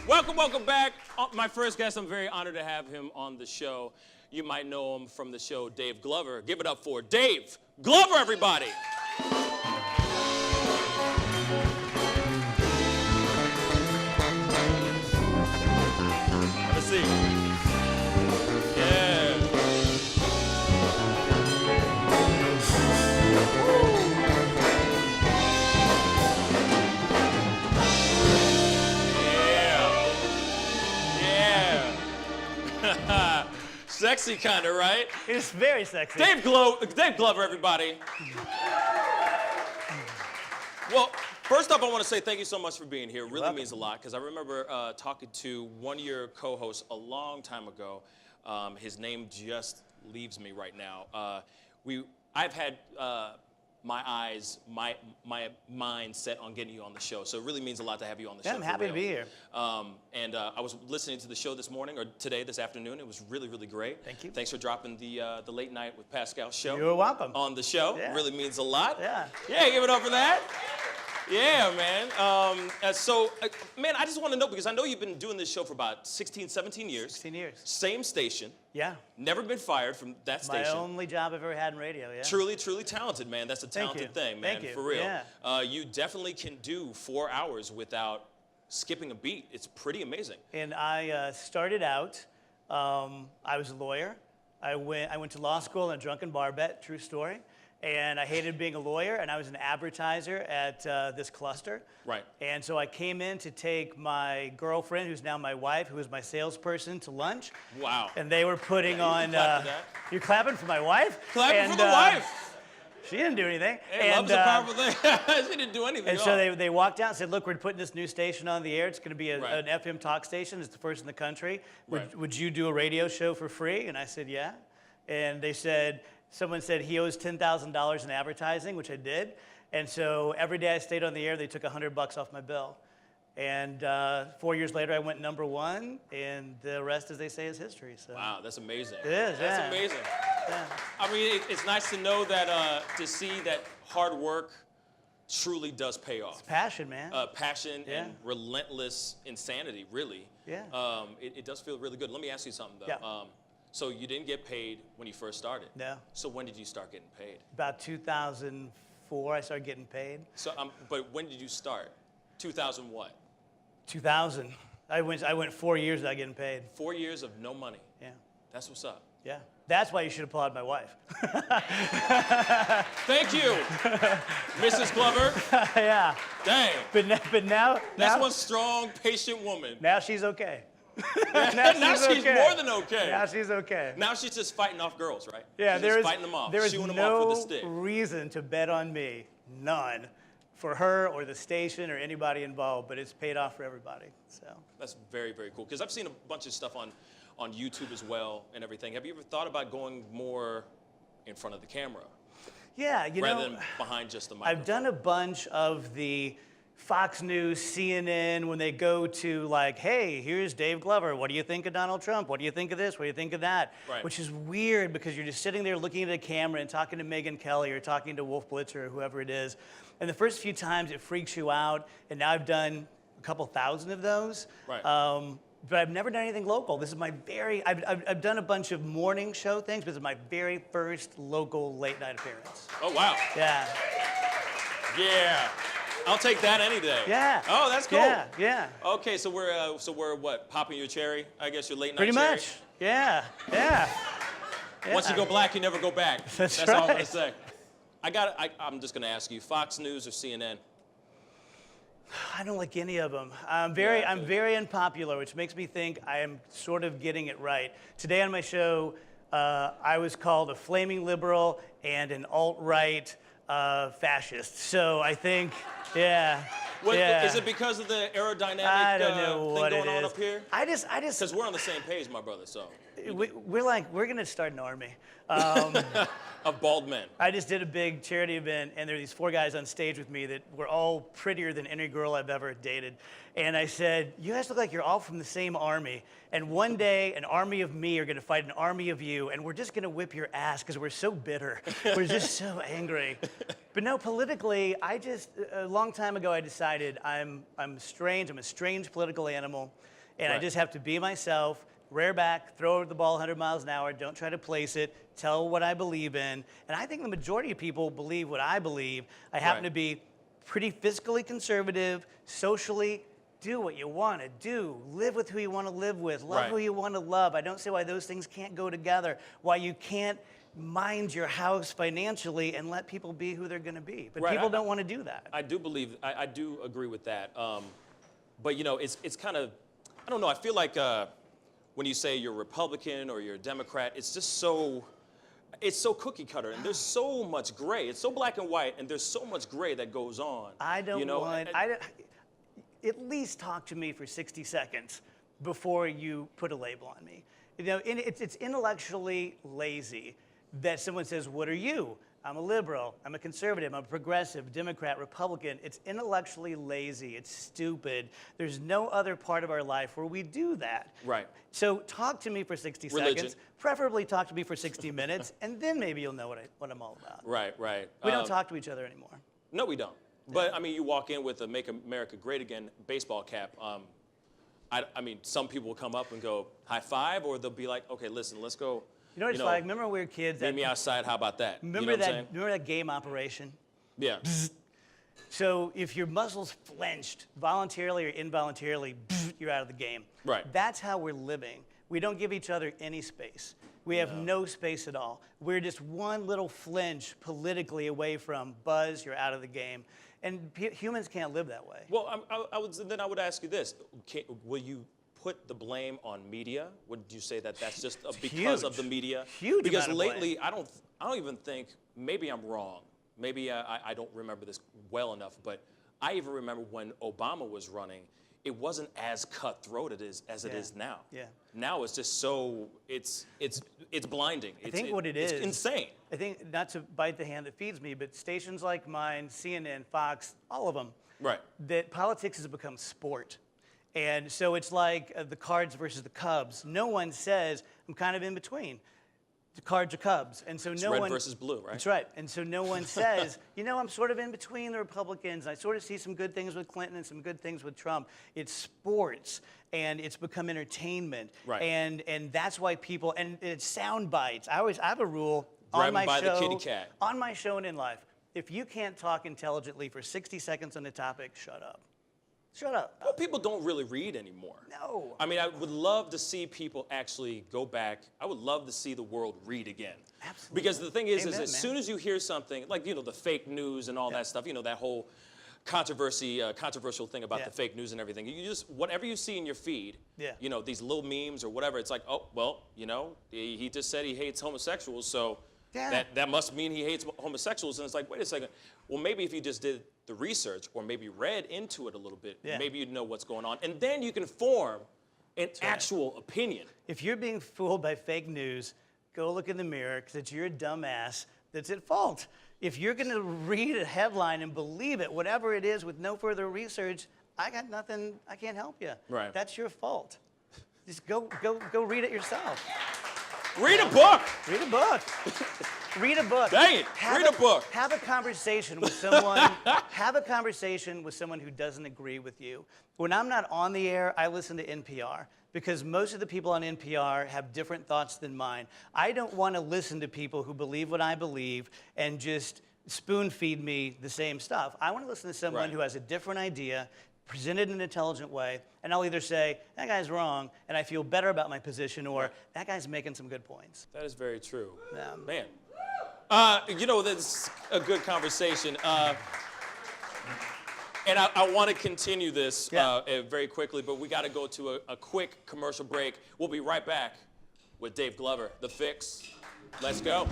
Welcome back. My first guest, I'm very honored to have him on the show. You might know him from the show Dave Glover. Give it up for Dave Glover, everybody. Let's see. Yeah. Yeah. Sexy kind of, right? It's very sexy. Dave Glover, everybody. Well, first off, I want to say thank you so much for being here. It really means a lot, because I remember talking to one of your co-hosts a long time ago. His name just leaves me right now. I've had my mind set on getting you on the show, so it really means a lot to have you on the show. I'm happy to be here. I was listening to the show this morning, or today, this afternoon. It was really, really great. Thank you. Thanks for dropping the Late Night with Pascal show. You're welcome. On the show. Yeah. Really means a lot. Yeah. Yeah, give it up for that. Yeah, man. Man, I just want to know, because I know you've been doing this show for about 16, 17 years. 16 years. Same station. Yeah. Never been fired from that station. My only job I've ever had in radio, yeah. Truly, truly talented, man. That's a talented thing, man. Thank you. For real. Yeah. You definitely can do 4 hours without skipping a beat. It's pretty amazing. And I started out, I was a lawyer. I went to law school in a drunken bar bet, true story. And I hated being a lawyer, and I was an advertiser at this cluster. Right. And so I came in to take my girlfriend, who's now my wife, who was my salesperson, to lunch. Wow. And they were putting on. You're clapping for my wife? Clapping for the wife. She didn't do anything. Hey, love's a powerful thing. She didn't do anything. And so they walked out and said, "Look, we're putting this new station on the air. It's going to be an FM talk station. It's the first in the country. Would you do a radio show for free?" And I said, "Yeah." And they said. Someone said he owes $10,000 in advertising, which I did. And so every day I stayed on the air, they took $100 off my bill. And 4 years later, I went #1, and the rest, as they say, is history. So. Wow, that's amazing. It is, That's amazing. Yeah. I mean, it's nice to know that, to see that hard work truly does pay off. It's passion, man. Passion and relentless insanity, really. Yeah. It does feel really good. Let me ask you something, though. Yeah. So you didn't get paid when you first started? No. So when did you start getting paid? About 2004, I started getting paid. So, but when did you start? 2000 what? 2000. I went 4 years without getting paid. 4 years of no money. Yeah. That's what's up. Yeah. That's why you should applaud my wife. Thank you, Mrs. Glover. Yeah. Dang. But now That's one strong, patient woman. Now she's okay. now she's more than okay. Now she's okay. Now she's just fighting off girls, right? Yeah, she's there just is, fighting them off, there is shooing them no off with a stick. reason to bet on me, none, for her or the station or anybody involved, but it's paid off for everybody. So that's very, very cool. Because I've seen a bunch of stuff on YouTube as well and everything. Have you ever thought about going more in front of the camera? Yeah, you know, rather than behind just the microphone. I've done a bunch of the Fox News, CNN, when they go to like, hey, here's Dave Glover. What do you think of Donald Trump? What do you think of this? What do you think of that? Right. Which is weird because you're just sitting there looking at a camera and talking to Megyn Kelly or talking to Wolf Blitzer or whoever it is. And the first few times it freaks you out. And now I've done a couple thousand of those. Right. But I've never done anything local. This is my I've done a bunch of morning show things, but this is my very first local late night appearance. Oh, wow. Yeah. Yeah. I'll take that any day. Yeah. Oh, that's cool. Yeah, yeah. Okay, so we're what, popping your cherry? I guess your late night Pretty cherry? much. Yeah, yeah. Once you go black, you never go back. That's all I'm right. gonna say. I'm just gonna ask you, Fox News or CNN? I don't like any of them. I'm very unpopular, which makes me think I am sort of getting it right. Today on my show, I was called a flaming liberal and an alt-right fascist. So I think, yeah. Is it because of the aerodynamic I don't know thing what going it on is. up here? I just. Because we're on the same page, my brother. So we're gonna start an army. Of bald men. I just did a big charity event, and there are these 4 guys on stage with me that were all prettier than any girl I've ever dated. And I said, you guys look like you're all from the same army. And one day, an army of me are going to fight an army of you, and we're just going to whip your ass because we're so bitter. We're just so angry. But no, politically, a long time ago, I decided I'm strange. I'm a strange political animal. And I just have to be myself, rear back, throw the ball 100 miles an hour, don't try to place it, tell what I believe in. And I think the majority of people believe what I believe. I happen to be pretty fiscally conservative, socially, do what you want to do, live with who you want to live with, love who you want to love. I don't see why those things can't go together, why you can't mind your house financially and let people be who they're going to be. But people don't want to do that. I do believe, I do agree with that. But, you know, it's kind of, I don't know, I feel like when you say you're Republican or you're a Democrat, it's just so, it's so cookie cutter, and there's so much gray. It's so black and white, and there's so much gray that goes on. I don't want, at least talk to me for 60 seconds before you put a label on me. You know, it's intellectually lazy that someone says, what are you? I'm a liberal, I'm a conservative, I'm a progressive, Democrat, Republican. It's intellectually lazy, it's stupid. There's no other part of our life where we do that. Right. So talk to me for 60 seconds, preferably talk to me for 60 minutes, and then maybe you'll know what I'm all about. Right, right. We don't talk to each other anymore. No, we don't. But, I mean, you walk in with a Make America Great Again baseball cap. I mean, some people will come up and go, high five, or they'll be like, okay, listen, let's go. You know what it's like? Remember when we were kids? Meet me outside, how about that? Remember remember that game Operation? Yeah. So if your muscles flinched, voluntarily or involuntarily, you're out of the game. Right. That's how we're living. We don't give each other any space. We have no space at all. We're just one little flinch politically away from buzz, you're out of the game. And humans can't live that way. Well, then I would ask you this. Will you put the blame on media? Would you say that that's just because of the media? Huge Because amount of lately, blame. I don't even think, maybe I'm wrong. Maybe I don't remember this well enough, but I even remember when Obama was running, it wasn't as cutthroat as it is now. Yeah. Now it's just so, it's blinding. I think what it is, it's insane. I think, not to bite the hand that feeds me, but stations like mine, CNN, Fox, all of them, that politics has become sport. And so it's like the Cards versus the Cubs. No one says, I'm kind of in between. The Cards or Cubs. And so it's no red one. versus blue, right? That's right. And so no one says, you know, I'm sort of in between the Republicans. I sort of see some good things with Clinton and some good things with Trump. It's sports, and it's become entertainment. Right. And that's why people, and it's sound bites. I have a rule Grab on my by show. the kitty cat. On my show and in life, if you can't talk intelligently for 60 seconds on a topic, shut up. Shut up. Well, people don't really read anymore. No. I mean, I would love to see people actually go back. I would love to see the world read again. Absolutely. Because the thing is Amen, as soon as you hear something, like, you know, the fake news and all that stuff, you know, that whole controversial thing about the fake news and everything, you just, whatever you see in your feed, you know, these little memes or whatever, it's like, oh, well, you know, he just said he hates homosexuals, so that must mean he hates homosexuals. And it's like, wait a second. Well, maybe if you just did the research or maybe read into it a little bit, maybe you'd know what's going on. And then you can form an actual opinion. If you're being fooled by fake news, go look in the mirror, because you're a dumbass that's at fault. If you're going to read a headline and believe it, whatever it is, with no further research, I got nothing, I can't help you. Right. That's your fault. Just go read it yourself. Read a book. Read a book. Read a book. Dang it. Read a book. Have a conversation with someone. Have a conversation with someone who doesn't agree with you. When I'm not on the air, I listen to NPR, because most of the people on NPR have different thoughts than mine. I don't want to listen to people who believe what I believe and just spoon feed me the same stuff. I want to listen to someone who has a different idea, presented in an intelligent way, and I'll either say, that guy's wrong, and I feel better about my position, or that guy's making some good points. That is very true. Yeah. Man. You know, that's a good conversation. And I want to continue this very quickly, but we got to go to a quick commercial break. We'll be right back with Dave Glover, The Fix. Let's go.